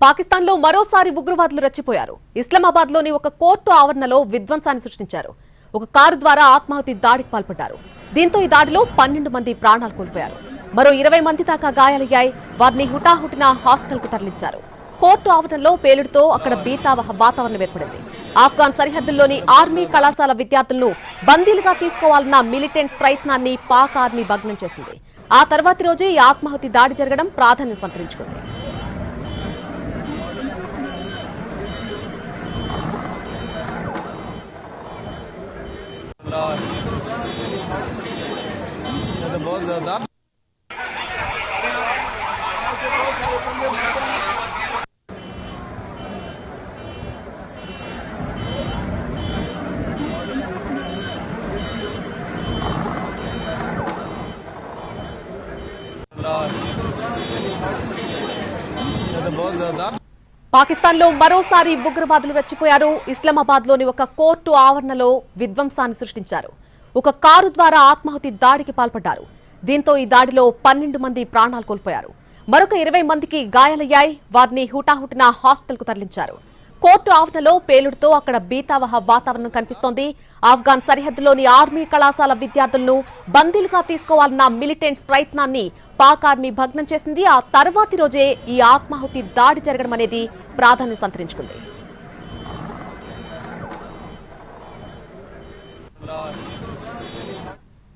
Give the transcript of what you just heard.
పాకిస్తాన్లో మరోసారి ఉగ్రవాదులు రెచ్చిపోయారు. ఇస్లామాబాద్లోని ఒక కోర్టు ఆవరణలో విధ్వంసాన్ని సృష్టించారు. ఒక కారు ద్వారా ఆత్మాహుతి దాడికి పాల్పడ్డారు. దీంతో ఈ దాడిలో 12 మంది ప్రాణాలు కోల్పోయారు. మరో 20 మంది దాకా గాయాలయ్యాయి. వారిని హుటాహుటిన హాస్పిటల్కు తరలించారు. కోర్టు ఆవరణలో పేలుడుతో అక్కడ బీతావహ వాతావరణం ఏర్పడింది. ఆఫ్ఘాన్ సరిహద్దుల్లోని ఆర్మీ కళాశాల విద్యార్థులను బందీలుగా తీసుకోవాలన్న మిలిటెంట్స్ ప్రయత్నాన్ని పాక్ ఆర్మీ భగ్నం చేసింది. ఆ తర్వాతి రోజే ఈ ఆత్మాహుతి దాడి జరగడం ప్రాధాన్యం సంతరించుకుంది. పాకిస్తాన్లో మరోసారి ఉగ్రవాదులు రెచ్చిపోయారు. ఇస్లామాబాద్లోని ఒక కోర్టు ఆవరణలో విధ్వంసాన్ని సృష్టించారు. ఒక కారు ద్వారా ఆత్మాహుతి దాడికి పాల్పడ్డారు. దీంతో ఈ దాడిలో 12 మంది ప్రాణాలు కోల్పోయారు. మరొక 20 మందికి గాయాలయ్యాయి. వారిని హుటాహుటిన హాస్పిటల్కు తరలించారు. కోర్టు ఆవరణలో పేలుడుతో అక్కడ బీతావహ వాతావరణం కనిపిస్తోంది. ఆఫ్ఘాన్ సరిహద్దులోని ఆర్మీ కళాశాల విద్యార్థులను బందీలుగా తీసుకోవాలన్న మిలిటెంట్స్ ప్రయత్నాన్ని పాక్ ఆర్మీ భగ్నం చేసింది. ఆ తర్వాతి రోజే ఈ ఆత్మాహుతి దాడి జరగడం అనేది ప్రాధాన్యం సంతరించుకుంది.